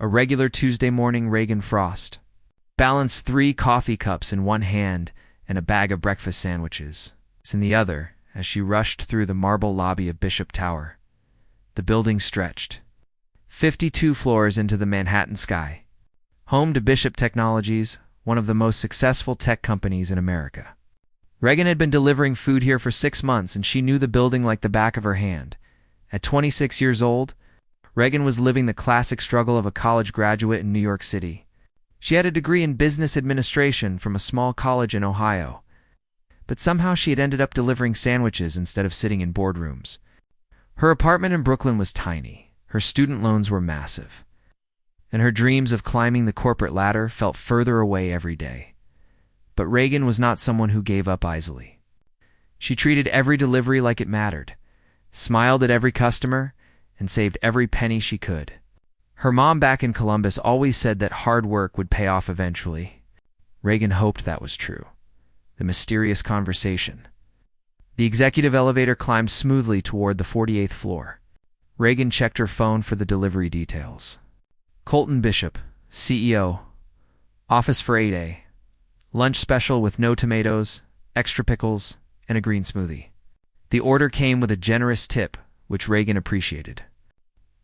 A regular Tuesday morning Reagan Frost balanced 3 coffee cups in one hand and a bag of breakfast sandwiches in the other as she rushed through the marble lobby of Bishop Tower. The building stretched 52 floors into the Manhattan sky, home to Bishop Technologies, one of the most successful tech companies in America. Reagan had been delivering food here for 6 months, and she knew the building like the back of her hand. At 26 years old, Reagan was living the classic struggle of a college graduate in New York City. She had a degree in business administration from a small college in Ohio, but somehow she had ended up delivering sandwiches instead of sitting in boardrooms. Her apartment in Brooklyn was tiny, her student loans were massive, and her dreams of climbing the corporate ladder felt further away every day. But Reagan was not someone who gave up easily. She treated every delivery like it mattered, smiled at every customer, and saved every penny she could. Her mom back in Columbus always said that hard work would pay off eventually. Reagan hoped that was true. The mysterious conversation. The executive elevator climbed smoothly toward the 48th floor. Reagan checked her phone for the delivery details. Colton Bishop, CEO. Office for 8A. Lunch special with no tomatoes, extra pickles, and a green smoothie. The order came with a generous tip, which Reagan appreciated.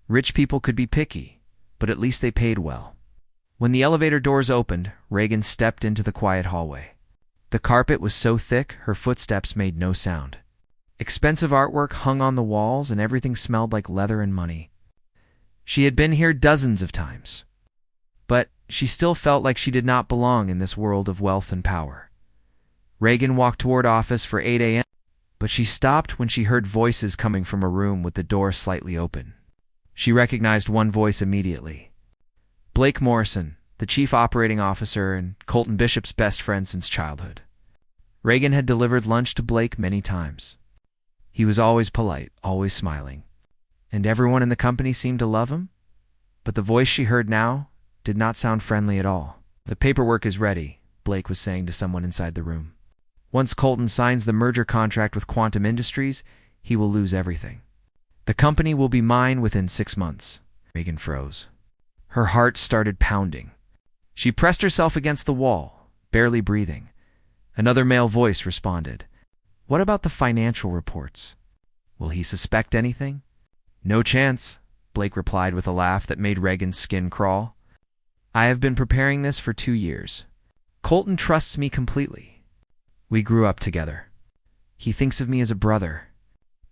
Rich people could be picky, but at least they paid well. When the elevator doors opened, Reagan stepped into the quiet hallway. The carpet was so thick, her footsteps made no sound. Expensive artwork hung on the walls, and everything smelled like leather and money. She had been here dozens of times, but she still felt like she did not belong in this world of wealth and power. Reagan walked toward office for 8 a.m., but she stopped when she heard voices coming from a room with the door slightly open. She recognized one voice immediately. Blake Morrison, the chief operating officer and Colton Bishop's best friend since childhood. Reagan had delivered lunch to Blake many times. He was always polite, always smiling, and everyone in the company seemed to love him. But the voice she heard now did not sound friendly at all. "The paperwork is ready," Blake was saying to someone inside the room. "Once Colton signs the merger contract with Quantum Industries, he will lose everything. The company will be mine within 6 months." Reagan froze. Her heart started pounding. She pressed herself against the wall, barely breathing. Another male voice responded. "What about the financial reports? Will he suspect anything?" "No chance," Blake replied with a laugh that made Reagan's skin crawl. "I have been preparing this for 2 years. Colton trusts me completely. We grew up together. He thinks of me as a brother.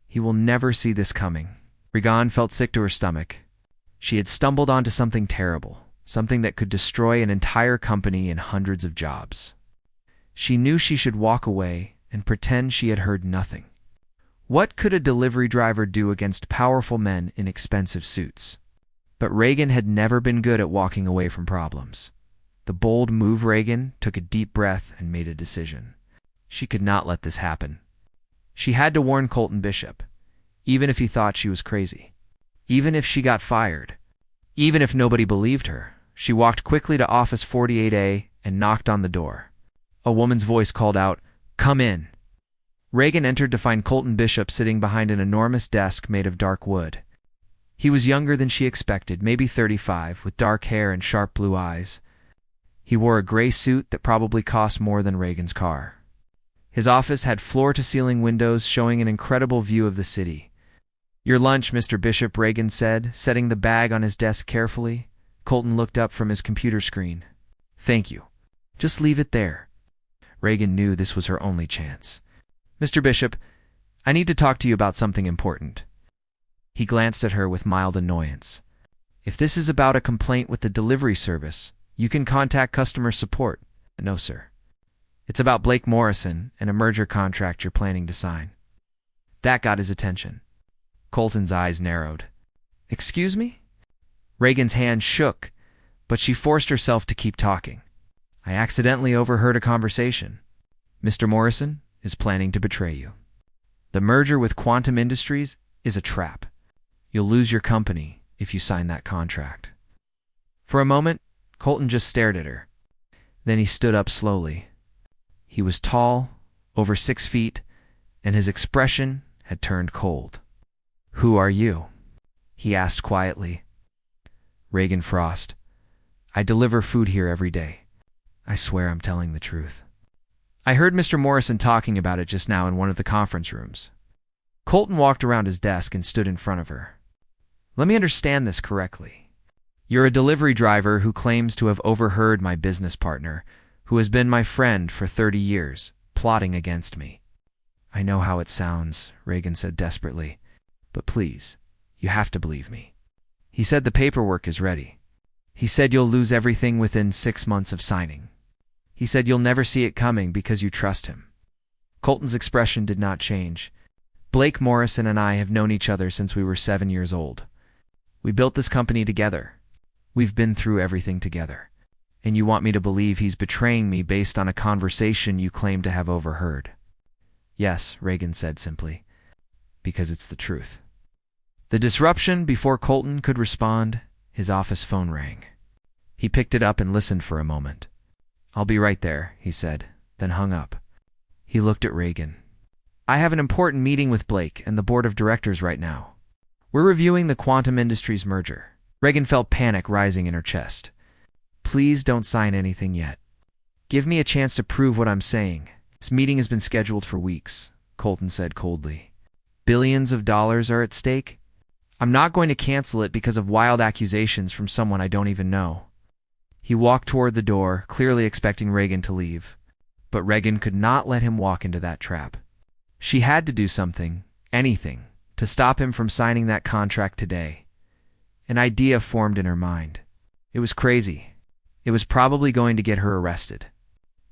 He will never see this coming." Reagan felt sick to her stomach. She had stumbled onto something terrible, something that could destroy an entire company and hundreds of jobs. She knew she should walk away and pretend she had heard nothing. What could a delivery driver do against powerful men in expensive suits? But Reagan had never been good at walking away from problems. The bold move Reagan took a deep breath and made a decision. She could not let this happen. She had to warn Colton Bishop, even if he thought she was crazy. Even if she got fired. Even if nobody believed her. She walked quickly to Office 48A and knocked on the door. A woman's voice called out, "Come in." Reagan entered to find Colton Bishop sitting behind an enormous desk made of dark wood. He was younger than she expected, maybe 35, with dark hair and sharp blue eyes. He wore a gray suit that probably cost more than Reagan's car. His office had floor-to-ceiling windows showing an incredible view of the city. "Your lunch, Mr. Bishop," Reagan said, setting the bag on his desk carefully. Colton looked up from his computer screen. "Thank you. Just leave it there." Reagan knew this was her only chance. "Mr. Bishop, I need to talk to you about something important." He glanced at her with mild annoyance. "If this is about a complaint with the delivery service, you can contact customer support." "No, sir. It's about Blake Morrison and a merger contract you're planning to sign." That got his attention. Colton's eyes narrowed. "Excuse me?" Reagan's hand shook, but she forced herself to keep talking. "I accidentally overheard a conversation. Mr. Morrison is planning to betray you. The merger with Quantum Industries is a trap. You'll lose your company if you sign that contract." For a moment, Colton just stared at her. Then he stood up slowly. He was tall, over 6 feet, and his expression had turned cold. "Who are you?" he asked quietly. "Reagan Frost." I deliver food here every day. I swear I'm telling the truth. I heard Mr. Morrison talking about it just now in one of the conference rooms. Colton walked around his desk and stood in front of her. Let me understand this correctly. You're a delivery driver who claims to have overheard my business partner, who has been my friend for 30 years, plotting against me. I know how it sounds, Reagan said desperately, but please, you have to believe me. He said the paperwork is ready. He said you'll lose everything within 6 months of signing. He said you'll never see it coming because you trust him. Colton's expression did not change. Blake Morrison and I have known each other since we were 7 years old. We built this company together. We've been through everything together. And you want me to believe he's betraying me based on a conversation you claim to have overheard? Yes, Reagan said simply, because it's the truth. The disruption before Colton could respond, his office phone rang. He picked it up and listened for a moment. I'll be right there, he said, then hung up. He looked at Reagan. I have an important meeting with Blake and the board of directors right now. We're reviewing the Quantum Industries merger. Reagan felt panic rising in her chest. Please don't sign anything yet. Give me a chance to prove what I'm saying. This meeting has been scheduled for weeks, Colton said coldly. Billions of dollars are at stake. I'm not going to cancel it because of wild accusations from someone I don't even know. He walked toward the door, clearly expecting Reagan to leave. But Reagan could not let him walk into that trap. She had to do something, anything, to stop him from signing that contract today. An idea formed in her mind. It was crazy. It was probably going to get her arrested.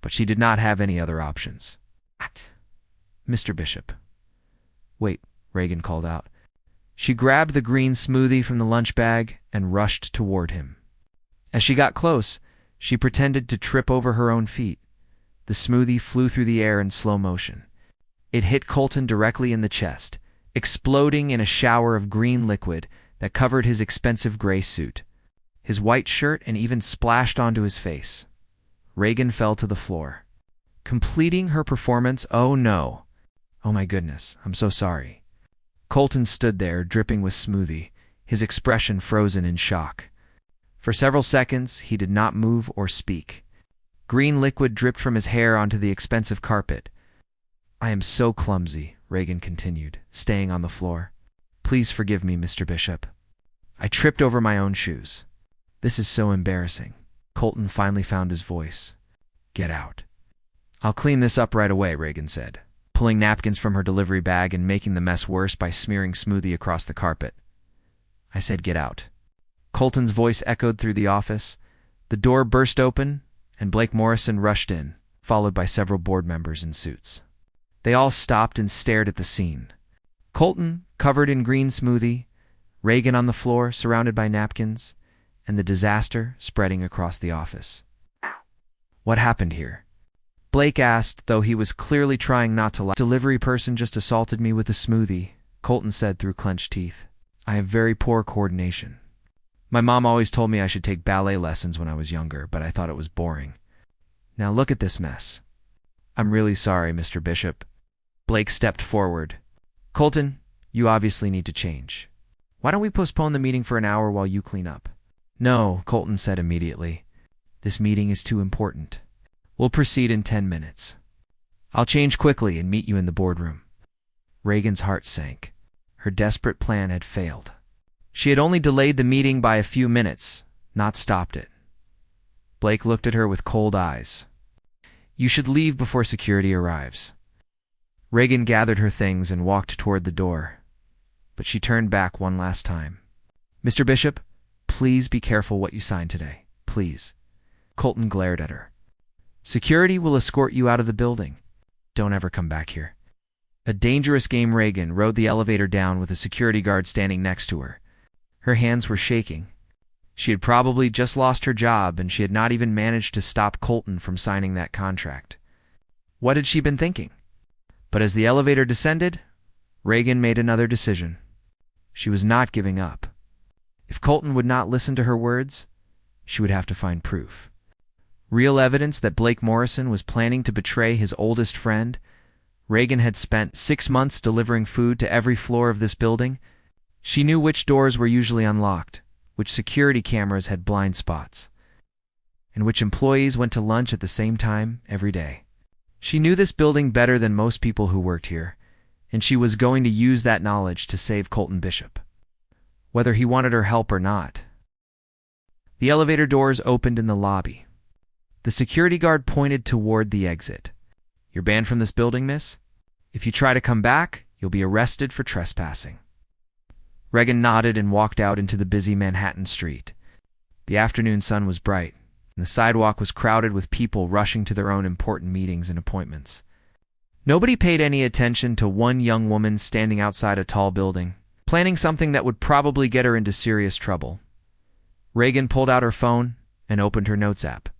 But she did not have any other options. Mr. Bishop. Wait, Reagan called out. She grabbed the green smoothie from the lunch bag and rushed toward him. As she got close, she pretended to trip over her own feet. The smoothie flew through the air in slow motion. It hit Colton directly in the chest, exploding in a shower of green liquid that covered his expensive gray suit, his white shirt, and even splashed onto his face. Reagan fell to the floor. Completing her performance, oh no. Oh my goodness, I'm so sorry. Colton stood there, dripping with smoothie, his expression frozen in shock. For several seconds, he did not move or speak. Green liquid dripped from his hair onto the expensive carpet. I am so clumsy, Reagan continued, staying on the floor. Please forgive me, Mr. Bishop. I tripped over my own shoes. This is so embarrassing. Colton finally found his voice. Get out. I'll clean this up right away, Reagan said, pulling napkins from her delivery bag and making the mess worse by smearing smoothie across the carpet. I said get out. Colton's voice echoed through the office. The door burst open, and Blake Morrison rushed in, followed by several board members in suits. They all stopped and stared at the scene. Colton, covered in green smoothie, Reagan on the floor, surrounded by napkins, and the disaster spreading across the office. What happened here? Blake asked, though he was clearly trying not to laugh. Delivery person just assaulted me with a smoothie, Colton said through clenched teeth. I have very poor coordination. My mom always told me I should take ballet lessons when I was younger, but I thought it was boring. Now look at this mess. I'm really sorry, Mr. Bishop. Blake stepped forward. Colton, you obviously need to change. Why don't we postpone the meeting for an hour while you clean up? No, Colton said immediately. This meeting is too important. We'll proceed in 10 minutes. I'll change quickly and meet you in the boardroom. Reagan's heart sank. Her desperate plan had failed. She had only delayed the meeting by a few minutes, not stopped it. Blake looked at her with cold eyes. You should leave before security arrives. Reagan gathered her things and walked toward the door, but she turned back one last time. Mr. Bishop, please be careful what you sign today, please. Colton glared at her. Security will escort you out of the building. Don't ever come back here. A dangerous game. Reagan rode the elevator down with a security guard standing next to her. Her hands were shaking. She had probably just lost her job, and she had not even managed to stop Colton from signing that contract. What had she been thinking? But as the elevator descended, Reagan made another decision. She was not giving up. If Colton would not listen to her words, she would have to find proof. Real evidence that Blake Morrison was planning to betray his oldest friend. Reagan had spent 6 months delivering food to every floor of this building. She knew which doors were usually unlocked, which security cameras had blind spots. in which employees went to lunch at the same time every day. She knew this building better than most people who worked here, and she was going to use that knowledge to save Colton Bishop, whether he wanted her help or not. The elevator doors opened in the lobby. The security guard pointed toward the exit. "You're banned from this building, miss. If you try to come back, you'll be arrested for trespassing." Reagan nodded and walked out into the busy Manhattan street. The afternoon sun was bright, and the sidewalk was crowded with people rushing to their own important meetings and appointments. Nobody paid any attention to one young woman standing outside a tall building, planning something that would probably get her into serious trouble. Reagan pulled out her phone and opened her notes app.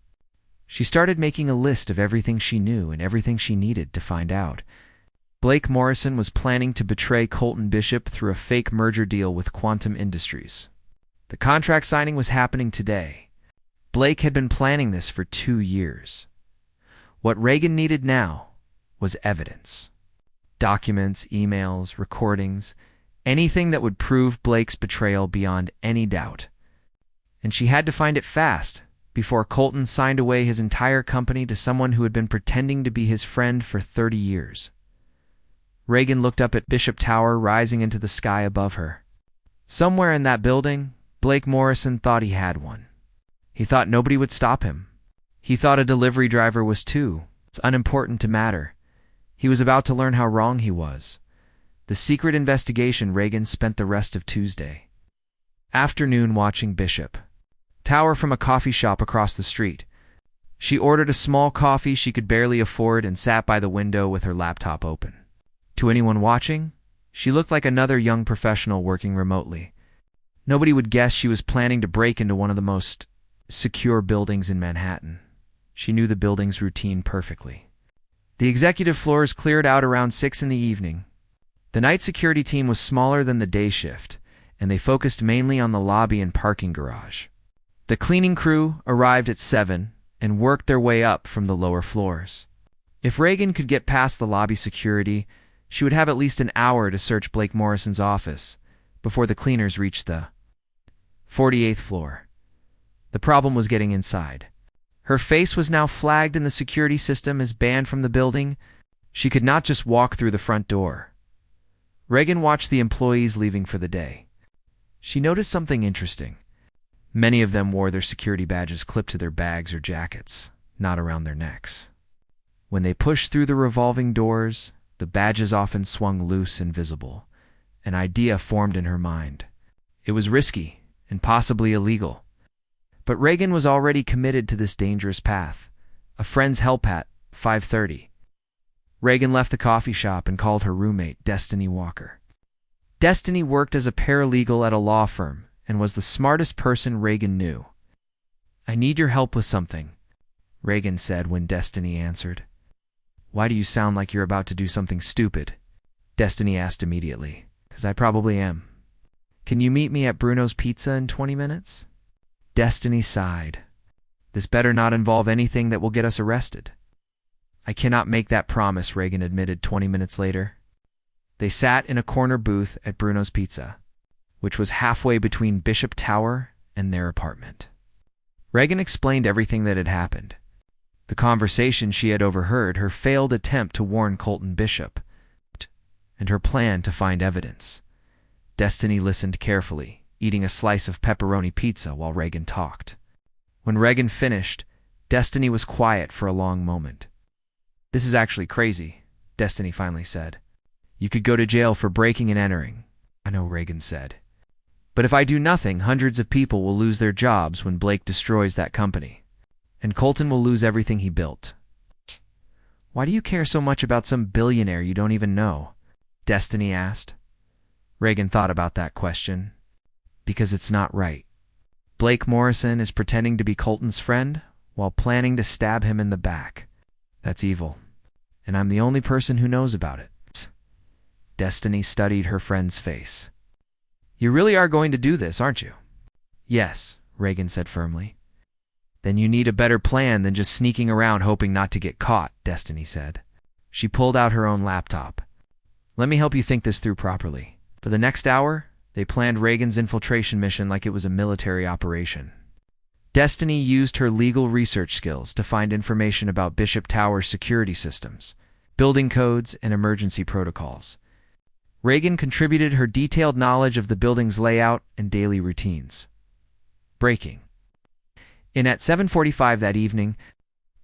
She started making a list of everything she knew and everything she needed to find out. Blake Morrison was planning to betray Colton Bishop through a fake merger deal with Quantum Industries. The contract signing was happening today. Blake had been planning this for 2 years. What Reagan needed now was evidence. Documents, emails, recordings, anything that would prove Blake's betrayal beyond any doubt. And she had to find it fast, before Colton signed away his entire company to someone who had been pretending to be his friend for 30 years. Reagan looked up at Bishop Tower rising into the sky above her. Somewhere in that building, Blake Morrison thought he had one. He thought nobody would stop him. He thought a delivery driver was too. It's unimportant to matter. He was about to learn how wrong he was. The secret investigation. Reagan spent the rest of Tuesday afternoon watching Bishop Tower from a coffee shop across the street. She ordered a small coffee she could barely afford and sat by the window with her laptop open. To anyone watching, she looked like another young professional working remotely. Nobody would guess she was planning to break into one of the most secure buildings in Manhattan. She knew the building's routine perfectly. The executive floors cleared out around 6 in the evening. The night security team was smaller than the day shift, and they focused mainly on the lobby and parking garage. The cleaning crew arrived at 7 and worked their way up from the lower floors. If Reagan could get past the lobby security, she would have at least an hour to search Blake Morrison's office before the cleaners reached the 48th floor. The problem was getting inside. Her face was now flagged in the security system as banned from the building. She could not just walk through the front door. Reagan watched the employees leaving for the day. She noticed something interesting. Many of them wore their security badges clipped to their bags or jackets, not around their necks. When they pushed through the revolving doors, the badges often swung loose and visible. An idea formed in her mind. It was risky and possibly illegal. But Reagan was already committed to this dangerous path. A friend's help at 5:30. Reagan left the coffee shop and called her roommate, Destiny Walker. Destiny worked as a paralegal at a law firm and was the smartest person Reagan knew. "I need your help with something," Reagan said when Destiny answered. "Why do you sound like you're about to do something stupid?" Destiny asked immediately. "'Cause I probably am. Can you meet me at Bruno's Pizza in 20 minutes? Destiny sighed. "This better not involve anything that will get us arrested." "I cannot make that promise," Reagan admitted 20 minutes later. They sat in a corner booth at Bruno's Pizza, which was halfway between Bishop Tower and their apartment. Reagan explained everything that had happened. The conversation she had overheard, her failed attempt to warn Colton Bishop, and her plan to find evidence. Destiny listened carefully, eating a slice of pepperoni pizza while Reagan talked. When Reagan finished, Destiny was quiet for a long moment. "This is actually crazy," Destiny finally said. "You could go to jail for breaking and entering." "I know," Reagan said. "But if I do nothing, hundreds of people will lose their jobs when Blake destroys that company. And Colton will lose everything he built." "Why do you care so much about some billionaire you don't even know?" Destiny asked. Reagan thought about that question. "Because it's not right. Blake Morrison is pretending to be Colton's friend while planning to stab him in the back. That's evil. And I'm the only person who knows about it." Destiny studied her friend's face. "You really are going to do this, aren't you?" "Yes," Reagan said firmly. "Then you need a better plan than just sneaking around hoping not to get caught," Destiny said. She pulled out her own laptop. "Let me help you think this through properly." For the next hour, they planned Reagan's infiltration mission like it was a military operation. Destiny used her legal research skills to find information about Bishop Tower's security systems, building codes, and emergency protocols. Reagan contributed her detailed knowledge of the building's layout and daily routines. Breaking. In at 7:45 that evening,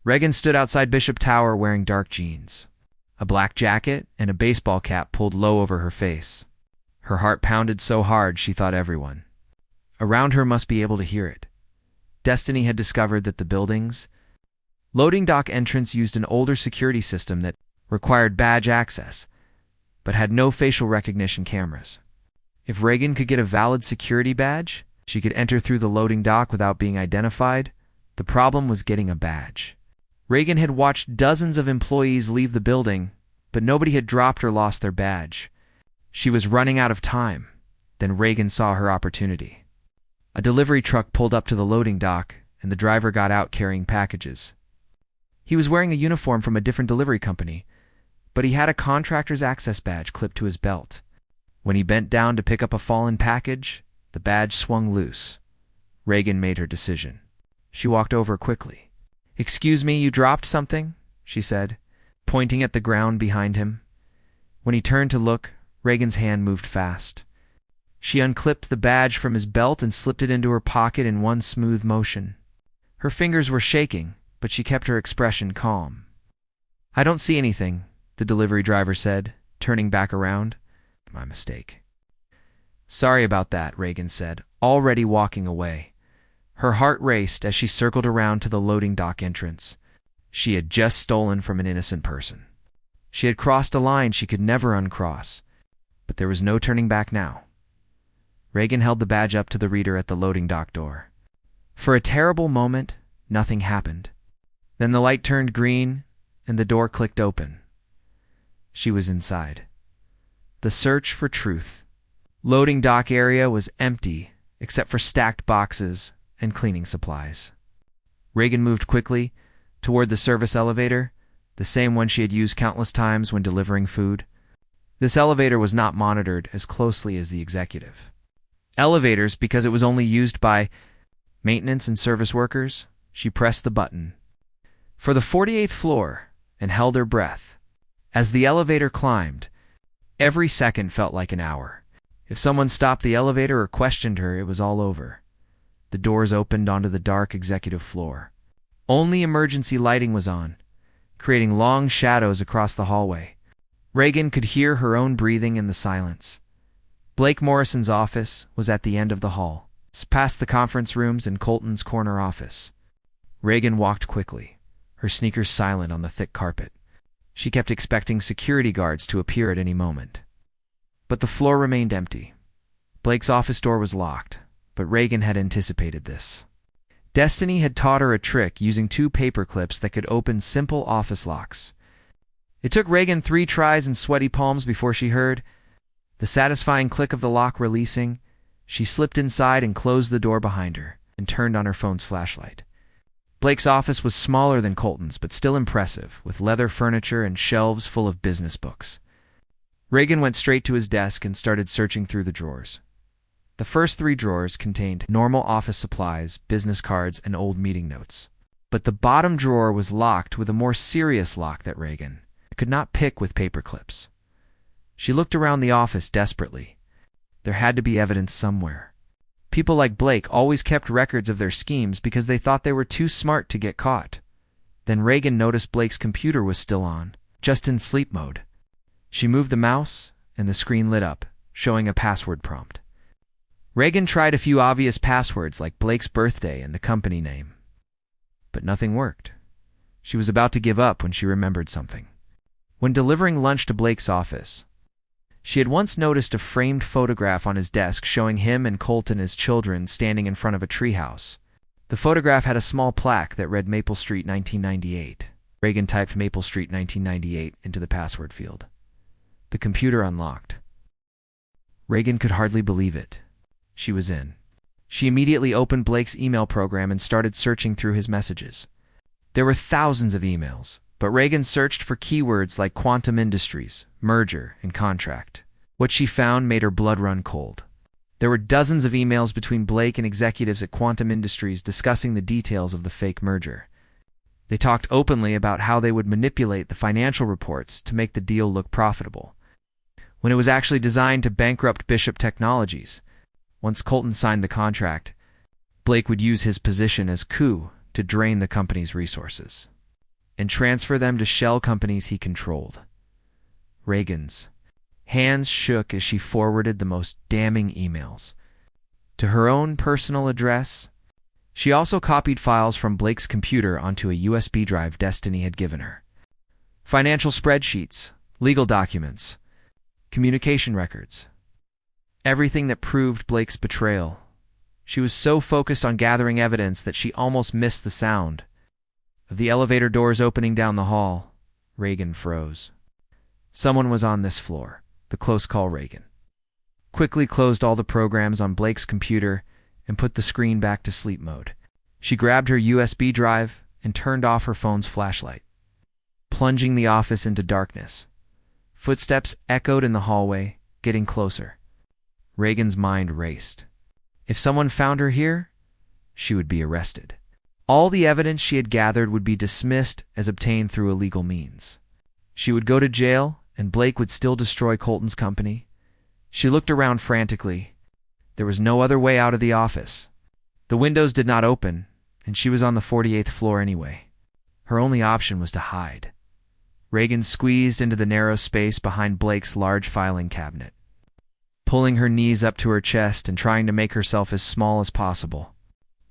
Reagan stood outside Bishop Tower wearing dark jeans, a black jacket, and a baseball cap pulled low over her face. Her heart pounded so hard she thought everyone around her must be able to hear it. Destiny had discovered that the building's loading dock entrance used an older security system that required badge access, but had no facial recognition cameras. If Reagan could get a valid security badge, she could enter through the loading dock without being identified. The problem was getting a badge. Reagan had watched dozens of employees leave the building, but nobody had dropped or lost their badge. She was running out of time. Then Reagan saw her opportunity. A delivery truck pulled up to the loading dock, and the driver got out carrying packages. He was wearing a uniform from a different delivery company, but he had a contractor's access badge clipped to his belt. When he bent down to pick up a fallen package, the badge swung loose. Reagan made her decision. She walked over quickly. "Excuse me, you dropped something?" she said, pointing at the ground behind him. When he turned to look, Reagan's hand moved fast. She unclipped the badge from his belt and slipped it into her pocket in one smooth motion. Her fingers were shaking, but she kept her expression calm. "I don't see anything," the delivery driver said, turning back around. "My mistake." "Sorry about that," Reagan said, already walking away. Her heart raced as she circled around to the loading dock entrance. She had just stolen from an innocent person. She had crossed a line she could never uncross, but there was no turning back now. Reagan held the badge up to the reader at the loading dock door. For a terrible moment, nothing happened. Then the light turned green, and the door clicked open. She was inside. The search for truth. Loading dock area was empty, except for stacked boxes and cleaning supplies. Reagan moved quickly toward the service elevator, the same one she had used countless times when delivering food. This elevator was not monitored as closely as the executive elevators because it was only used by maintenance and service workers. She pressed the button for the 48th floor and held her breath. As the elevator climbed, every second felt like an hour. If someone stopped the elevator or questioned her, it was all over. The doors opened onto the dark executive floor. Only emergency lighting was on, creating long shadows across the hallway. Reagan could hear her own breathing in the silence. Blake Morrison's office was at the end of the hall, past the conference rooms and Colton's corner office. Reagan walked quickly, her sneakers silent on the thick carpet. She kept expecting security guards to appear at any moment. But the floor remained empty. Blake's office door was locked, but Reagan had anticipated this. Destiny had taught her a trick using 2 paper clips that could open simple office locks. It took Reagan 3 tries and sweaty palms before she heard the satisfying click of the lock releasing. She slipped inside and closed the door behind her and turned on her phone's flashlight. Blake's office was smaller than Colton's, but still impressive, with leather furniture and shelves full of business books. Reagan went straight to his desk and started searching through the drawers. The first 3 drawers contained normal office supplies, business cards, and old meeting notes. But the bottom drawer was locked with a more serious lock that Reagan could not pick with paper clips. She looked around the office desperately. There had to be evidence somewhere. People like Blake always kept records of their schemes because they thought they were too smart to get caught. Then Reagan noticed Blake's computer was still on, just in sleep mode. She moved the mouse, and the screen lit up, showing a password prompt. Reagan tried a few obvious passwords like Blake's birthday and the company name. But nothing worked. She was about to give up when she remembered something. When delivering lunch to Blake's office, she had once noticed a framed photograph on his desk showing him and Colton as children standing in front of a treehouse. The photograph had a small plaque that read Maple Street 1998. Reagan typed Maple Street 1998 into the password field. The computer unlocked. Reagan could hardly believe it. She was in. She immediately opened Blake's email program and started searching through his messages. There were thousands of emails, but Reagan searched for keywords like quantum industries, merger, and contract. What she found made her blood run cold. There were dozens of emails between Blake and executives at Quantum Industries discussing the details of the fake merger. They talked openly about how they would manipulate the financial reports to make the deal look profitable, when it was actually designed to bankrupt Bishop Technologies. Once Colton signed the contract, Blake would use his position as coup to drain the company's resources and transfer them to shell companies he controlled. Reagan's hands shook as she forwarded the most damning emails to her own personal address. She also copied files from Blake's computer onto a USB drive Destiny had given her. Financial spreadsheets, legal documents, communication records. Everything that proved Blake's betrayal. She was so focused on gathering evidence that she almost missed the sound of the elevator doors opening down the hall. Reagan froze. Someone was on this floor. The close call. Reagan quickly closed all the programs on Blake's computer and put the screen back to sleep mode. She grabbed her USB drive and turned off her phone's flashlight, plunging the office into darkness. Footsteps echoed in the hallway, getting closer. Reagan's mind raced. If someone found her here, she would be arrested. All the evidence she had gathered would be dismissed as obtained through illegal means. She would go to jail, and Blake would still destroy Colton's company. She looked around frantically. There was no other way out of the office. The windows did not open, and she was on the 48th floor anyway. Her only option was to hide. Reagan squeezed into the narrow space behind Blake's large filing cabinet, pulling her knees up to her chest and trying to make herself as small as possible.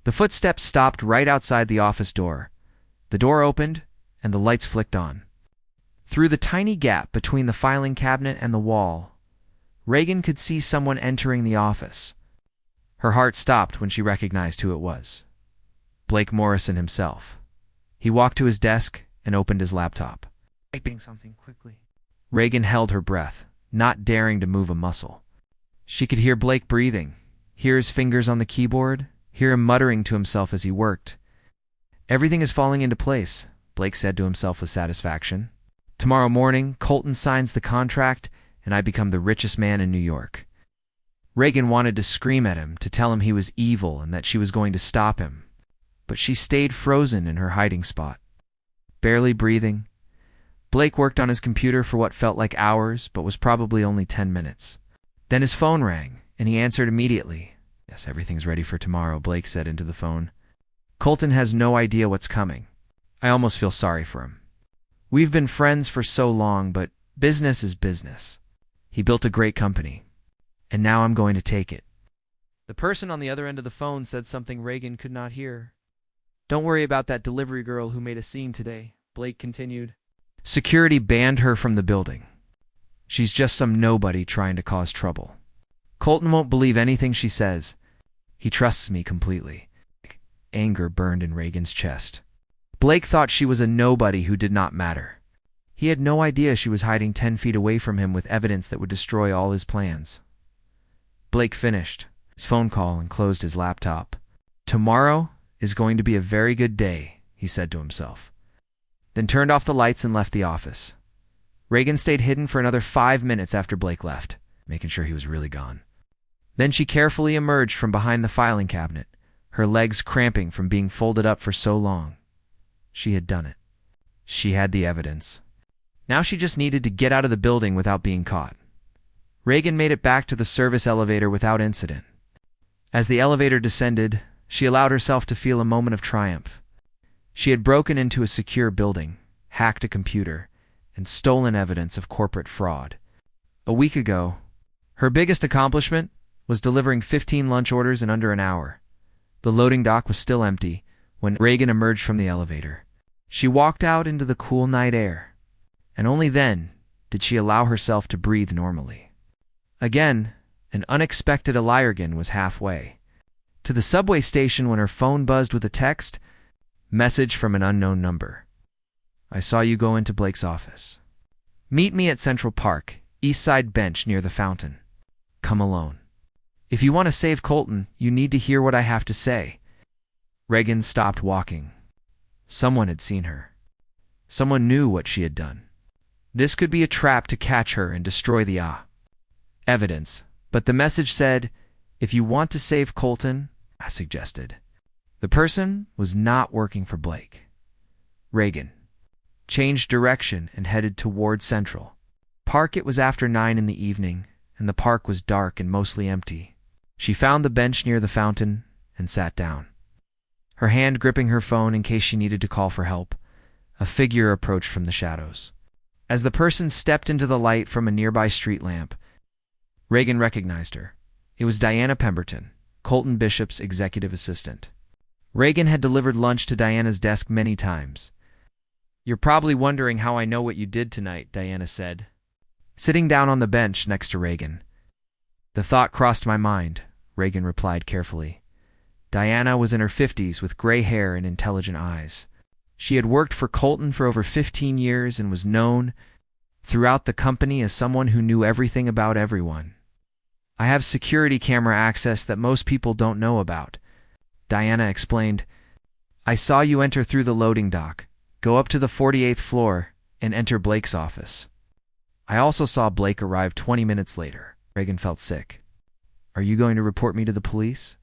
The footsteps stopped right outside the office door. The door opened, and the lights flicked on. Through the tiny gap between the filing cabinet and the wall, Reagan could see someone entering the office. Her heart stopped when she recognized who it was. Blake Morrison himself. He walked to his desk and opened his laptop, typing something quickly. Reagan held her breath, not daring to move a muscle. She could hear Blake breathing, hear his fingers on the keyboard, hear him muttering to himself as he worked. Everything is falling into place, Blake said to himself with satisfaction. Tomorrow morning, Colton signs the contract, and I become the richest man in New York. Reagan wanted to scream at him, to tell him he was evil and that she was going to stop him, but she stayed frozen in her hiding spot. Barely breathing, Blake worked on his computer for what felt like hours, but was probably only 10 minutes. Then his phone rang, and he answered immediately. Yes, everything's ready for tomorrow, Blake said into the phone. Colton has no idea what's coming. I almost feel sorry for him. We've been friends for so long, but business is business. He built a great company, and now I'm going to take it. The person on the other end of the phone said something Reagan could not hear. Don't worry about that delivery girl who made a scene today, Blake continued. Security banned her from the building. She's just some nobody trying to cause trouble. Colton won't believe anything she says. He trusts me completely. Anger burned in Reagan's chest. Blake thought she was a nobody who did not matter. He had no idea she was hiding 10 feet away from him with evidence that would destroy all his plans. Blake finished his phone call and closed his laptop. Tomorrow is going to be a very good day, he said to himself, then turned off the lights and left the office. Reagan stayed hidden for another 5 minutes after Blake left, making sure he was really gone. Then she carefully emerged from behind the filing cabinet, her legs cramping from being folded up for so long. She had done it. She had the evidence. Now she just needed to get out of the building without being caught. Reagan made it back to the service elevator without incident. As the elevator descended, she allowed herself to feel a moment of triumph. She had broken into a secure building, hacked a computer, and stolen evidence of corporate fraud. A week ago, her biggest accomplishment was delivering 15 lunch orders in under an hour. The loading dock was still empty when Reagan emerged from the elevator. She walked out into the cool night air, and only then did she allow herself to breathe normally. Again, an unexpected Alirgan was halfway to the subway station when her phone buzzed with a text, message from an unknown number. I saw you go into Blake's office. Meet me at Central Park, East Side bench near the fountain. Come alone. If you want to save Colton, you need to hear what I have to say. Reagan stopped walking. Someone had seen her. Someone knew what she had done. This could be a trap to catch her and destroy the evidence, but the message said, If you want to save Colton, I suggested. The person was not working for Blake. Reagan changed direction and headed toward Central Park. It was after 9 in the evening, and the park was dark and mostly empty. She found the bench near the fountain and sat down, her hand gripping her phone in case she needed to call for help. A figure approached from the shadows. As the person stepped into the light from a nearby street lamp, Reagan recognized her. It was Diana Pemberton, Colton Bishop's executive assistant. Reagan had delivered lunch to Diana's desk many times. "You're probably wondering how I know what you did tonight," Diana said, sitting down on the bench next to Reagan. "The thought crossed my mind," Reagan replied carefully. Diana was in her 50s with gray hair and intelligent eyes. She had worked for Colton for over 15 years and was known throughout the company as someone who knew everything about everyone. "I have security camera access that most people don't know about," Diana explained. "I saw you enter through the loading dock, go up to the 48th floor, and enter Blake's office. I also saw Blake arrive 20 minutes later." Reagan felt sick. "Are you going to report me to the police?"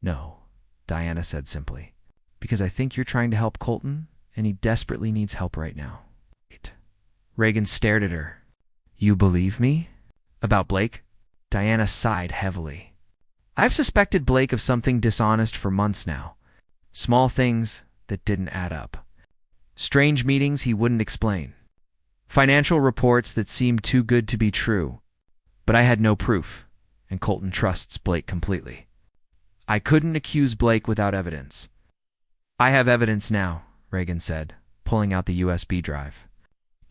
"No," Diana said simply, "because I think you're trying to help Colton, and he desperately needs help right now." Reagan stared at her. "You believe me? About Blake?" Diana sighed heavily. "I've suspected Blake of something dishonest for months now. Small things that didn't add up. Strange meetings he wouldn't explain. Financial reports that seemed too good to be true. But I had no proof, and Colton trusts Blake completely. I couldn't accuse Blake without evidence." "I have evidence now," Reagan said, pulling out the USB drive.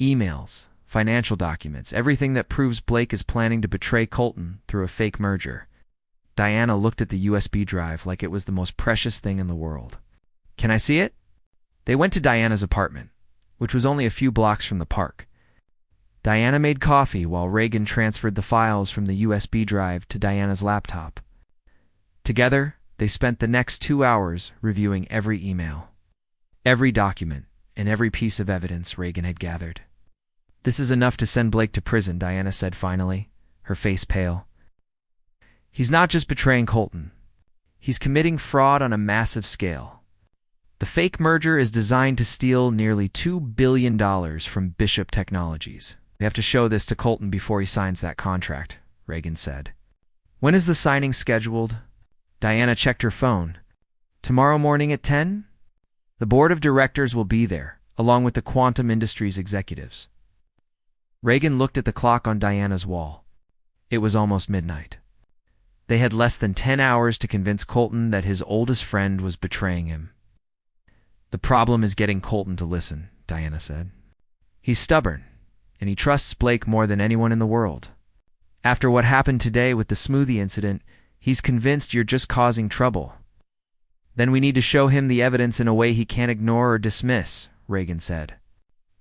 "Emails, financial documents, everything that proves Blake is planning to betray Colton through a fake merger." Diana looked at the USB drive like it was the most precious thing in the world. "Can I see it?" They went to Diana's apartment, which was only a few blocks from the park. Diana made coffee while Reagan transferred the files from the USB drive to Diana's laptop. Together, they spent the next 2 hours reviewing every email, every document, and every piece of evidence Reagan had gathered. "This is enough to send Blake to prison," Diana said finally, her face pale. "He's not just betraying Colton. He's committing fraud on a massive scale. The fake merger is designed to steal nearly $2 billion from Bishop Technologies. We have to show this to Colton before he signs that contract," Reagan said. "When is the signing scheduled?" Diana checked her phone. "Tomorrow morning at 10? The board of directors will be there, along with the Quantum Industries executives." Reagan looked at the clock on Diana's wall. It was almost midnight. They had less than 10 hours to convince Colton that his oldest friend was betraying him. "The problem is getting Colton to listen," Diana said. "He's stubborn, and he trusts Blake more than anyone in the world. After what happened today with the smoothie incident, he's convinced you're just causing trouble. Then we need to show him the evidence in a way he can't ignore or dismiss," Reagan said.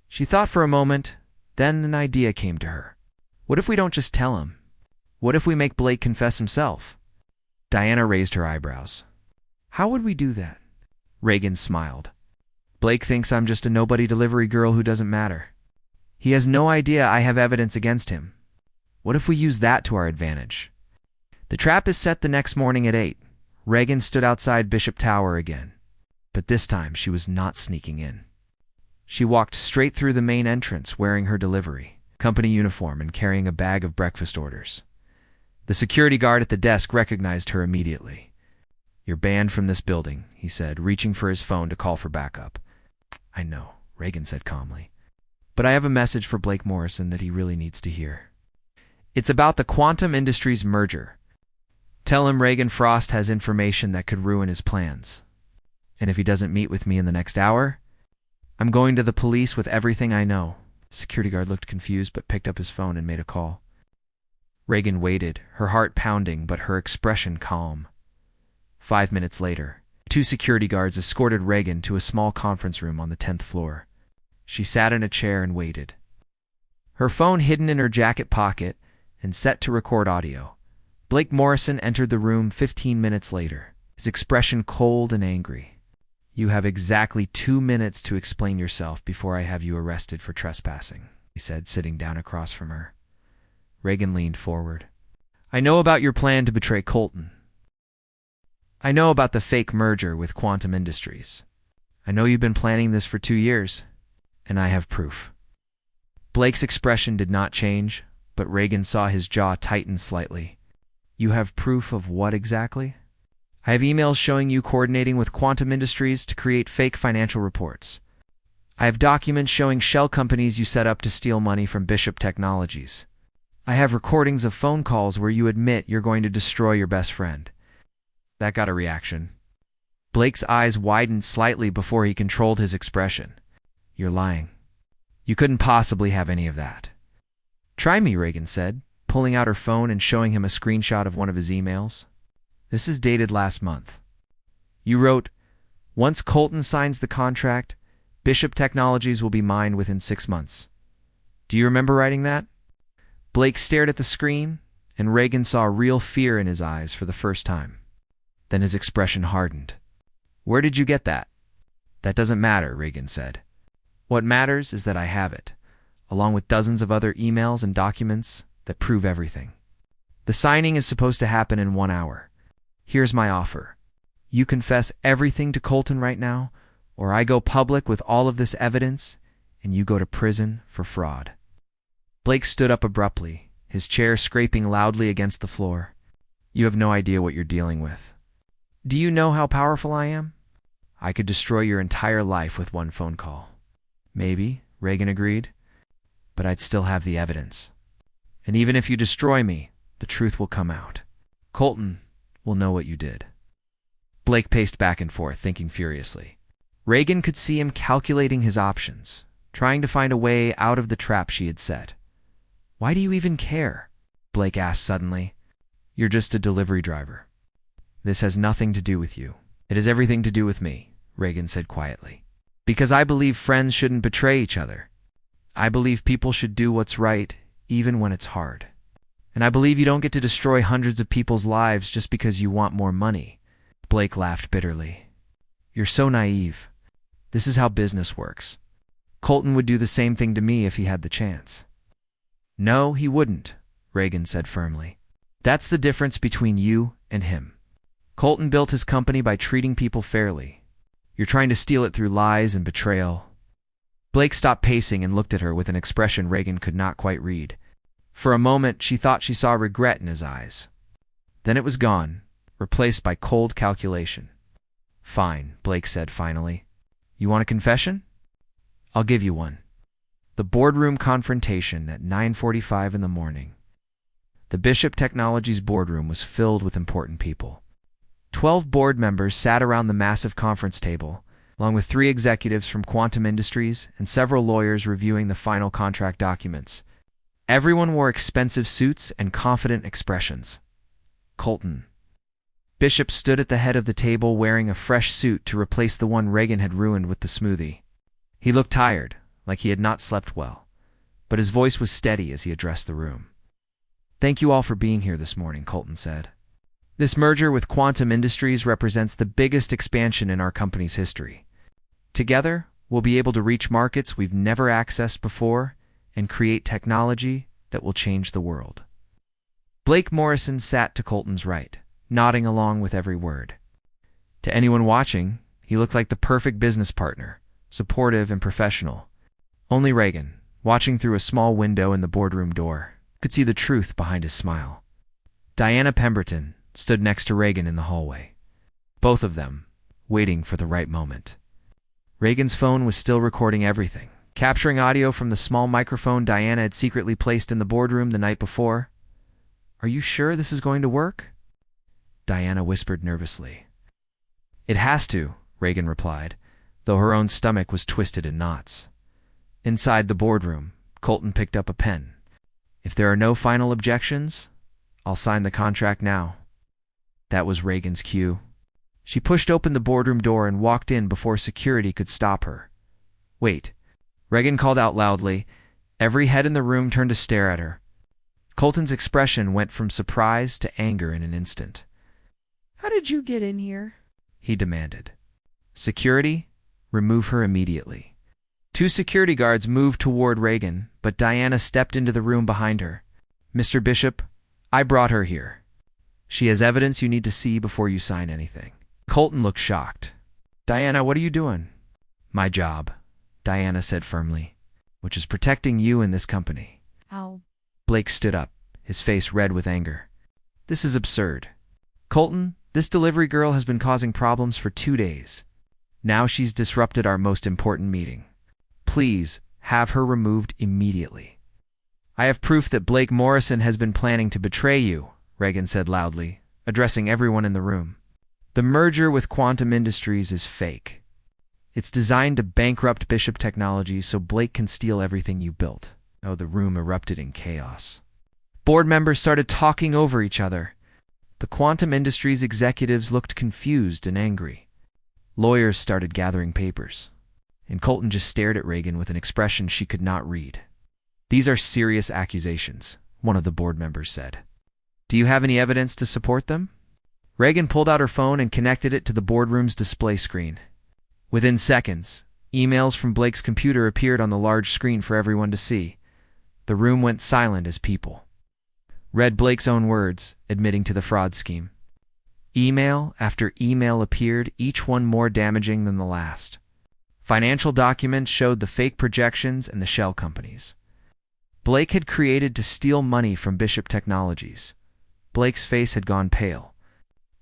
She thought for a moment, then an idea came to her. "What if we don't just tell him? What if we make Blake confess himself?" Diana raised her eyebrows. "How would we do that?" Reagan smiled. "Blake thinks I'm just a nobody delivery girl who doesn't matter. He has no idea I have evidence against him. What if we use that to our advantage?" The trap is set the next morning at 8. Reagan stood outside Bishop Tower again, but this time she was not sneaking in. She walked straight through the main entrance wearing her delivery company uniform and carrying a bag of breakfast orders. The security guard at the desk recognized her immediately. "You're banned from this building," he said, reaching for his phone to call for backup. "I know," Reagan said calmly, "but I have a message for Blake Morrison that he really needs to hear. It's about the Quantum Industries merger. Tell him Reagan Frost has information that could ruin his plans. And if he doesn't meet with me in the next hour, I'm going to the police with everything I know." The security guard looked confused but picked up his phone and made a call. Reagan waited, her heart pounding but her expression calm. 5 minutes later, 2 security guards escorted Reagan to a small conference room on the 10th floor. She sat in a chair and waited, her phone hidden in her jacket pocket and set to record audio. Blake Morrison entered the room 15 minutes later, his expression cold and angry. "You have exactly 2 minutes to explain yourself before I have you arrested for trespassing," he said, sitting down across from her. Reagan leaned forward. I know about your plan to betray Colton. I know about the fake merger with Quantum Industries. I know you've been planning this for 2 years, and I have proof. Blake's expression did not change, but Reagan saw his jaw tighten slightly. You have proof of what exactly? I have emails showing you coordinating with Quantum Industries to create fake financial reports. I have documents showing shell companies you set up to steal money from Bishop Technologies. I have recordings of phone calls where you admit you're going to destroy your best friend. That got a reaction. Blake's eyes widened slightly before he controlled his expression. You're lying. You couldn't possibly have any of that. Try me, Reagan said, pulling out her phone and showing him a screenshot of one of his emails. This is dated last month. You wrote, once Colton signs the contract, Bishop Technologies will be mine within 6 months. Do you remember writing that? Blake stared at the screen, and Reagan saw real fear in his eyes for the first time. Then his expression hardened. Where did you get that? That doesn't matter, Reagan said. What matters is that I have it, along with dozens of other emails and documents that prove everything. The signing is supposed to happen in 1 hour. Here's my offer. You confess everything to Colton right now, or I go public with all of this evidence, and you go to prison for fraud. Blake stood up abruptly, his chair scraping loudly against the floor. You have no idea what you're dealing with. Do you know how powerful I am? I could destroy your entire life with 1 phone call. Maybe, Reagan agreed, but I'd still have the evidence. And even if you destroy me, the truth will come out. Colton will know what you did. Blake paced back and forth, thinking furiously. Reagan could see him calculating his options, trying to find a way out of the trap she had set. Why do you even care? Blake asked suddenly. You're just a delivery driver. This has nothing to do with you. It has everything to do with me, Reagan said quietly. Because I believe friends shouldn't betray each other. I believe people should do what's right, even when it's hard. And I believe you don't get to destroy hundreds of people's lives just because you want more money. Blake laughed bitterly. You're so naive. This is how business works. Colton would do the same thing to me if he had the chance. No, he wouldn't, Reagan said firmly. That's the difference between you and him. Colton built his company by treating people fairly. You're trying to steal it through lies and betrayal. Blake stopped pacing and looked at her with an expression Reagan could not quite read. For a moment, she thought she saw regret in his eyes. Then it was gone, replaced by cold calculation. Fine, Blake said finally. You want a confession? I'll give you one. The boardroom confrontation at 9:45 in the morning. The Bishop Technologies boardroom was filled with important people. 12 board members sat around the massive conference table, along with 3 executives from Quantum Industries and several lawyers reviewing the final contract documents. Everyone wore expensive suits and confident expressions. Colton. Bishop stood at the head of the table wearing a fresh suit to replace the one Reagan had ruined with the smoothie. He looked tired, like he had not slept well, but his voice was steady as he addressed the room. Thank you all for being here this morning, Colton said. This merger with Quantum Industries represents the biggest expansion in our company's history. Together, we'll be able to reach markets we've never accessed before and create technology that will change the world. Blake Morrison sat to Colton's right, nodding along with every word. To anyone watching, he looked like the perfect business partner, supportive and professional. Only Reagan, watching through a small window in the boardroom door, could see the truth behind his smile. Diana Pemberton stood next to Reagan in the hallway, both of them waiting for the right moment. Reagan's phone was still recording everything, capturing audio from the small microphone Diana had secretly placed in the boardroom the night before. Are you sure this is going to work? Diana whispered nervously. It has to, Reagan replied, though her own stomach was twisted in knots. Inside the boardroom, Colton picked up a pen. If there are no final objections, I'll sign the contract now. That was Reagan's cue. She pushed open the boardroom door and walked in before security could stop her. Wait, Reagan called out loudly. Every head in the room turned to stare at her. Colton's expression went from surprise to anger in an instant. How did you get in here? He demanded. Security, remove her immediately. 2 security guards moved toward Reagan, but Diana stepped into the room behind her. Mr. Bishop, I brought her here. She has evidence you need to see before you sign anything. Colton looked shocked. Diana, what are you doing? My job, Diana said firmly, which is protecting you and this company. How? Blake stood up, his face red with anger. This is absurd. Colton, this delivery girl has been causing problems for 2 days. Now she's disrupted our most important meeting. Please have her removed immediately. I have proof that Blake Morrison has been planning to betray you, Reagan said loudly, addressing everyone in the room. The merger with Quantum Industries is fake. It's designed to bankrupt Bishop Technologies so Blake can steal everything you built. Oh, the room erupted in chaos. Board members started talking over each other. The Quantum Industries executives looked confused and angry. Lawyers started gathering papers, and Colton just stared at Reagan with an expression she could not read. These are serious accusations, one of the board members said. Do you have any evidence to support them? Reagan pulled out her phone and connected it to the boardroom's display screen. Within seconds, emails from Blake's computer appeared on the large screen for everyone to see. The room went silent as people read Blake's own words, admitting to the fraud scheme. Email after email appeared, each one more damaging than the last. Financial documents showed the fake projections and the shell companies Blake had created to steal money from Bishop Technologies. Blake's face had gone pale.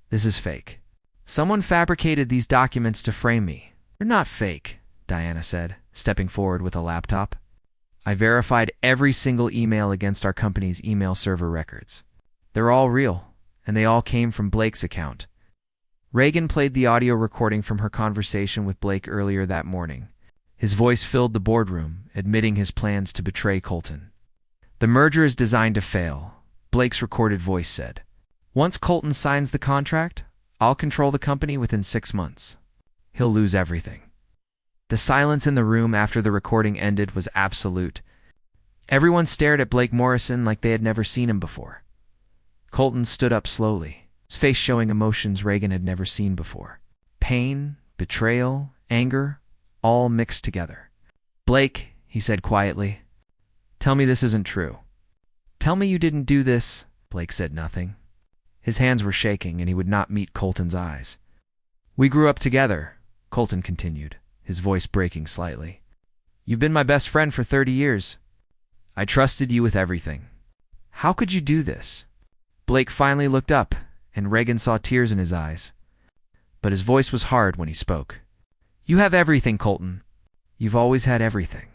This is fake. Someone fabricated these documents to frame me. They're not fake, Diana said, stepping forward with a laptop. I verified every single email against our company's email server records. They're all real, and they all came from Blake's account. Reagan played the audio recording from her conversation with Blake earlier that morning. His voice filled the boardroom, admitting his plans to betray Colton. The merger is designed to fail, Blake's recorded voice said. Once Colton signs the contract, I'll control the company within 6 months. He'll lose everything. The silence in the room after the recording ended was absolute. Everyone stared at Blake Morrison like they had never seen him before. Colton stood up slowly, his face showing emotions Reagan had never seen before. Pain, betrayal, anger, all mixed together. Blake, he said quietly, tell me this isn't true. Tell me you didn't do this. Blake said nothing. His hands were shaking and he would not meet Colton's eyes. We grew up together, Colton continued, his voice breaking slightly. You've been my best friend for 30 years. I trusted you with everything. How could you do this? Blake finally looked up, and Reagan saw tears in his eyes. But his voice was hard when he spoke. You have everything, Colton. You've always had everything.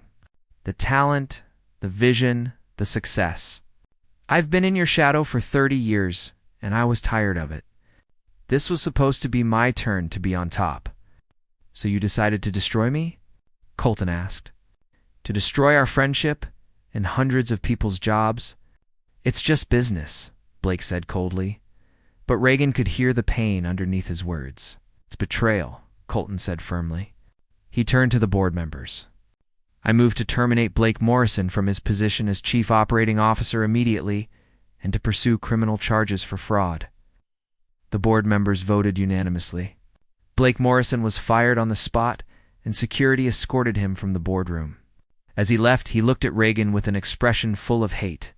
The talent, the vision, the success. I've been in your shadow for 30 years, and I was tired of it. This was supposed to be my turn to be on top. So you decided to destroy me? Colton asked. To destroy our friendship and hundreds of people's jobs? It's just business, Blake said coldly. But Reagan could hear the pain underneath his words. It's betrayal, Colton said firmly. He turned to the board members. I move to terminate Blake Morrison from his position as Chief Operating Officer immediately and to pursue criminal charges for fraud. The board members voted unanimously. Blake Morrison was fired on the spot, and security escorted him from the boardroom. As he left, he looked at Reagan with an expression full of hate.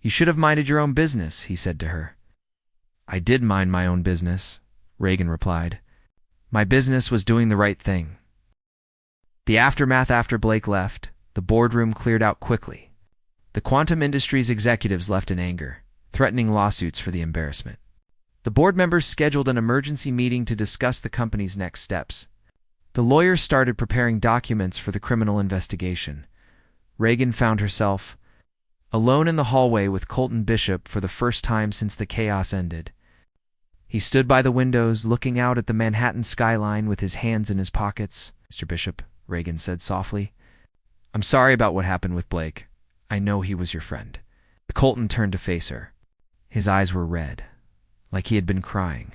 You should have minded your own business, he said to her. I did mind my own business, Reagan replied. My business was doing the right thing. The aftermath after Blake left, the boardroom cleared out quickly. The Quantum Industries executives left in anger, threatening lawsuits for the embarrassment. The board members scheduled an emergency meeting to discuss the company's next steps. The lawyers started preparing documents for the criminal investigation. Reagan found herself alone in the hallway with Colton Bishop for the first time since the chaos ended. He stood by the windows, looking out at the Manhattan skyline with his hands in his pockets. Mr. Bishop, Reagan said softly, I'm sorry about what happened with Blake. I know he was your friend. Colton turned to face her. His eyes were red, like he had been crying,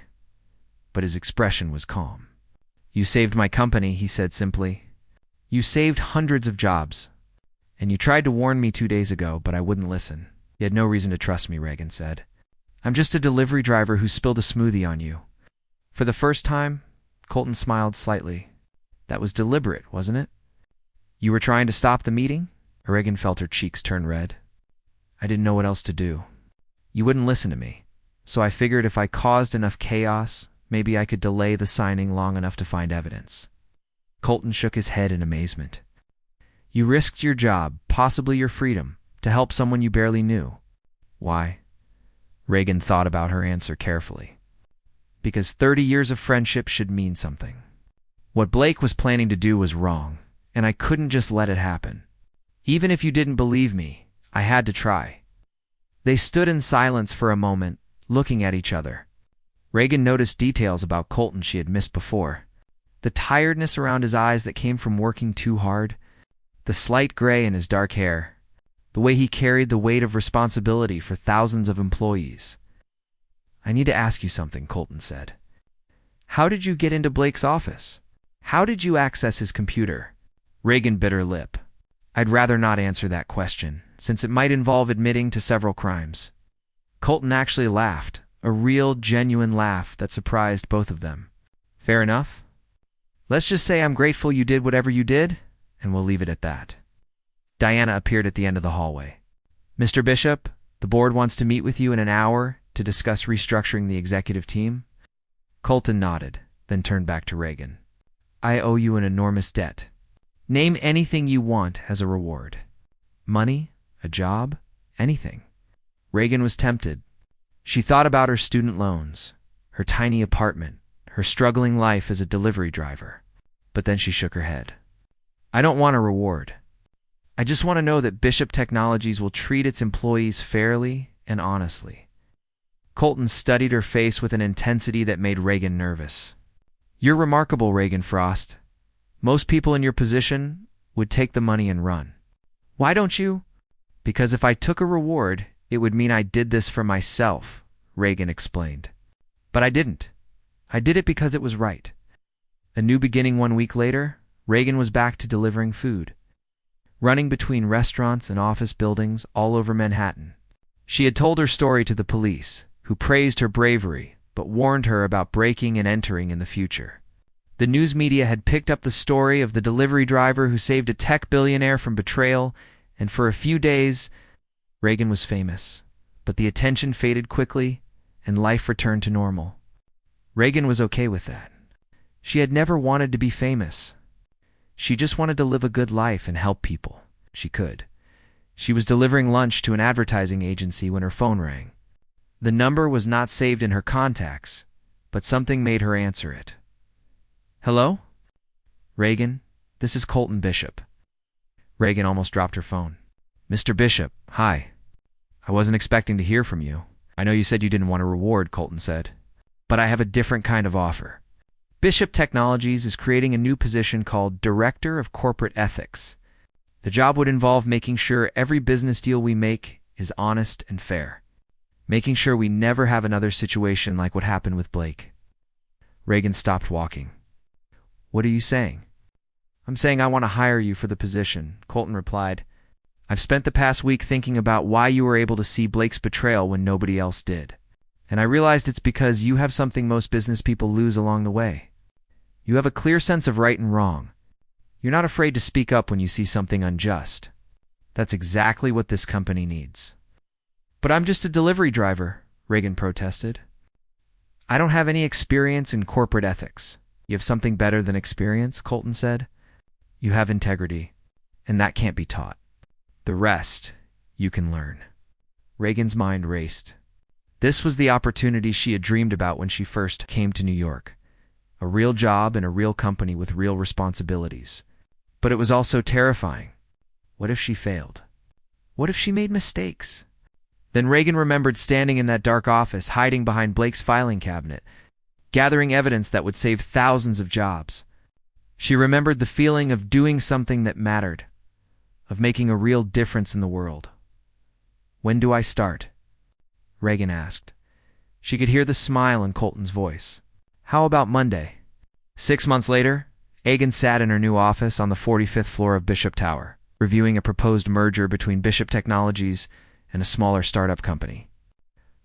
but his expression was calm. You saved my company, he said simply. You saved hundreds of jobs, and you tried to warn me 2 days ago, but I wouldn't listen. You had no reason to trust me, Reagan said. I'm just a delivery driver who spilled a smoothie on you. For the first time, Colton smiled slightly. That was deliberate, wasn't it? You were trying to stop the meeting? Reagan felt her cheeks turn red. I didn't know what else to do. You wouldn't listen to me. So I figured if I caused enough chaos, maybe I could delay the signing long enough to find evidence. Colton shook his head in amazement. You risked your job, possibly your freedom, to help someone you barely knew. Why? Reagan thought about her answer carefully. Because 30 years of friendship should mean something. What Blake was planning to do was wrong, and I couldn't just let it happen. Even if you didn't believe me, I had to try. They stood in silence for a moment, looking at each other. Reagan noticed details about Colton she had missed before. The tiredness around his eyes that came from working too hard, the slight gray in his dark hair, the way he carried the weight of responsibility for thousands of employees. I need to ask you something, Colton said. How did you get into Blake's office? How did you access his computer? Reagan bit her lip. I'd rather not answer that question, since it might involve admitting to several crimes. Colton actually laughed, a real, genuine laugh that surprised both of them. Fair enough? Let's just say I'm grateful you did whatever you did, and we'll leave it at that. Diana appeared at the end of the hallway. Mr. Bishop, the board wants to meet with you in an hour to discuss restructuring the executive team. Colton nodded, then turned back to Reagan. I owe you an enormous debt. Name anything you want as a reward. Money? A job? Anything. Reagan was tempted. She thought about her student loans, her tiny apartment, her struggling life as a delivery driver. But then she shook her head. I don't want a reward. I just want to know that Bishop Technologies will treat its employees fairly and honestly. Colton studied her face with an intensity that made Reagan nervous. You're remarkable, Reagan Frost. Most people in your position would take the money and run. Why don't you? Because if I took a reward, it would mean I did this for myself, Reagan explained. But I didn't. I did it because it was right. A new beginning 1 week later, Reagan was back to delivering food, running between restaurants and office buildings all over Manhattan. She had told her story to the police, who praised her bravery, but warned her about breaking and entering in the future. The news media had picked up the story of the delivery driver who saved a tech billionaire from betrayal, and for a few days, Reagan was famous. But the attention faded quickly, and life returned to normal. Reagan was okay with that. She had never wanted to be famous. She just wanted to live a good life and help people. She could. She was delivering lunch to an advertising agency when her phone rang. The number was not saved in her contacts, but something made her answer it. Hello? Reagan, this is Colton Bishop. Reagan almost dropped her phone. Mr. Bishop, hi. I wasn't expecting to hear from you. I know you said you didn't want a reward, Colton said. But I have a different kind of offer. Bishop Technologies is creating a new position called Director of Corporate Ethics. The job would involve making sure every business deal we make is honest and fair. Making sure we never have another situation like what happened with Blake. Reagan stopped walking. What are you saying? I'm saying I want to hire you for the position, Colton replied. I've spent the past week thinking about why you were able to see Blake's betrayal when nobody else did. And I realized it's because you have something most business people lose along the way. You have a clear sense of right and wrong. You're not afraid to speak up when you see something unjust. That's exactly what this company needs. But I'm just a delivery driver, Reagan protested. I don't have any experience in corporate ethics. You have something better than experience, Colton said. You have integrity, and that can't be taught. The rest, you can learn. Reagan's mind raced. This was the opportunity she had dreamed about when she first came to New York. A real job in a real company with real responsibilities. But it was also terrifying. What if she failed? What if she made mistakes? Then Reagan remembered standing in that dark office, hiding behind Blake's filing cabinet, gathering evidence that would save thousands of jobs. She remembered the feeling of doing something that mattered, of making a real difference in the world. When do I start? Reagan asked. She could hear the smile in Colton's voice. How about Monday? 6 months later, Reagan sat in her new office on the 45th floor of Bishop Tower, reviewing a proposed merger between Bishop Technologies and a smaller startup company.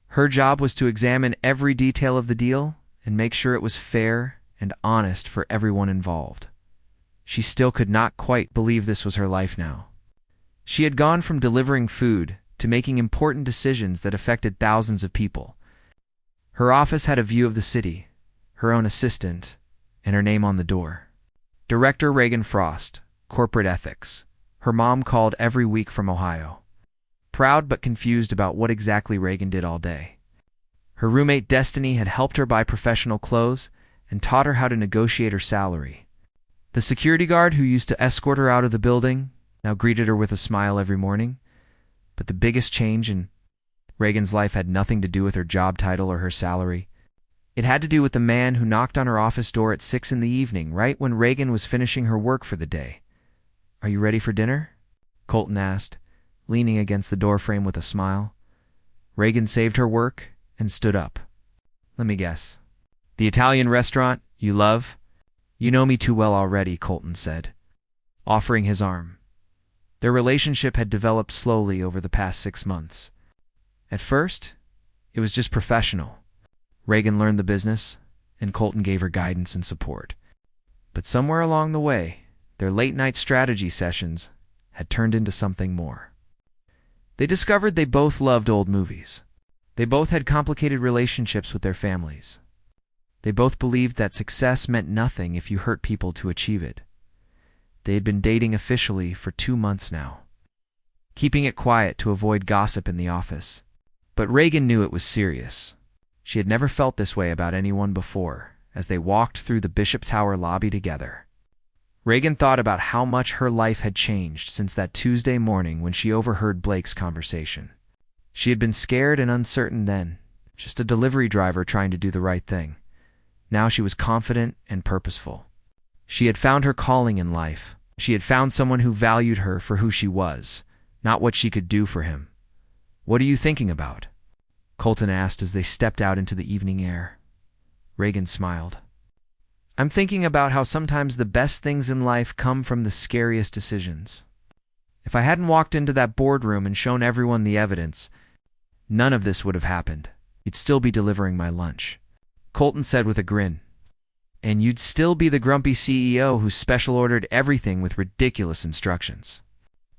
Her job was to examine every detail of the deal and make sure it was fair and honest for everyone involved. She still could not quite believe this was her life now. She had gone from delivering food to making important decisions that affected thousands of people. Her office had a view of the city, her own assistant, and her name on the door. Director Reagan Frost, Corporate Ethics. Her mom called every week from Ohio, proud but confused about what exactly Reagan did all day. Her roommate Destiny had helped her buy professional clothes and taught her how to negotiate her salary. The security guard who used to escort her out of the building now greeted her with a smile every morning. But the biggest change in Reagan's life had nothing to do with her job title or her salary. It had to do with the man who knocked on her office door at 6 in the evening, right when Reagan was finishing her work for the day. "Are you ready for dinner?" Colton asked, leaning against the doorframe with a smile. Reagan saved her work and stood up. "Let me guess. The Italian restaurant you love?" "You know me too well already," Colton said, offering his arm. Their relationship had developed slowly over the past 6 months. At first, it was just professional. Reagan learned the business, and Colton gave her guidance and support. But somewhere along the way, their late-night strategy sessions had turned into something more. They discovered they both loved old movies. They both had complicated relationships with their families. They both believed that success meant nothing if you hurt people to achieve it. They had been dating officially for 2 months now, keeping it quiet to avoid gossip in the office. But Reagan knew it was serious. She had never felt this way about anyone before, as they walked through the Bishop Tower lobby together. Reagan thought about how much her life had changed since that Tuesday morning when she overheard Blake's conversation. She had been scared and uncertain then, just a delivery driver trying to do the right thing. Now she was confident and purposeful. She had found her calling in life. She had found someone who valued her for who she was, not what she could do for him. "What are you thinking about?" Colton asked as they stepped out into the evening air. Reagan smiled. "I'm thinking about how sometimes the best things in life come from the scariest decisions. If I hadn't walked into that boardroom and shown everyone the evidence, none of this would have happened. You'd still be delivering my lunch," Colton said with a grin. "And you'd still be the grumpy CEO who special ordered everything with ridiculous instructions,"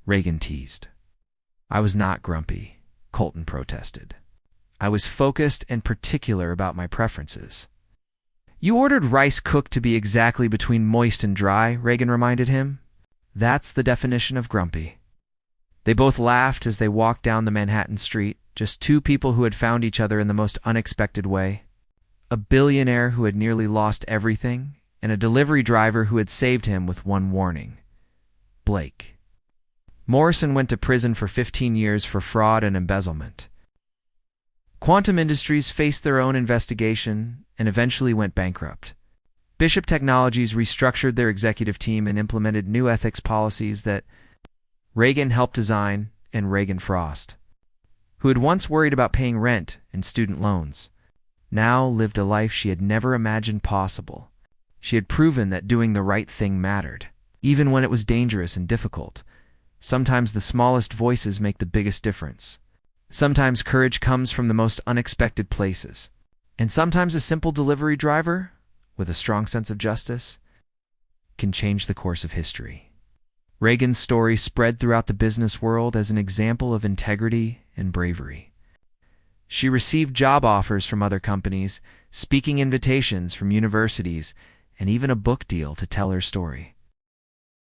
Reagan teased. "I was not grumpy," Colton protested. "I was focused and particular about my preferences." "You ordered rice cooked to be exactly between moist and dry," Reagan reminded him. "That's the definition of grumpy." They both laughed as they walked down the Manhattan street, just two people who had found each other in the most unexpected way. A billionaire who had nearly lost everything, and a delivery driver who had saved him with one warning: Blake. Morrison went to prison for 15 years for fraud and embezzlement. Quantum Industries faced their own investigation and eventually went bankrupt. Bishop Technologies restructured their executive team and implemented new ethics policies that Reagan helped design, and Reagan Frost, who had once worried about paying rent and student loans, now lived a life she had never imagined possible. She had proven that doing the right thing mattered, even when it was dangerous and difficult. Sometimes the smallest voices make the biggest difference. Sometimes courage comes from the most unexpected places. And sometimes a simple delivery driver, with a strong sense of justice, can change the course of history. Reagan's story spread throughout the business world as an example of integrity and bravery. She received job offers from other companies, speaking invitations from universities, and even a book deal to tell her story.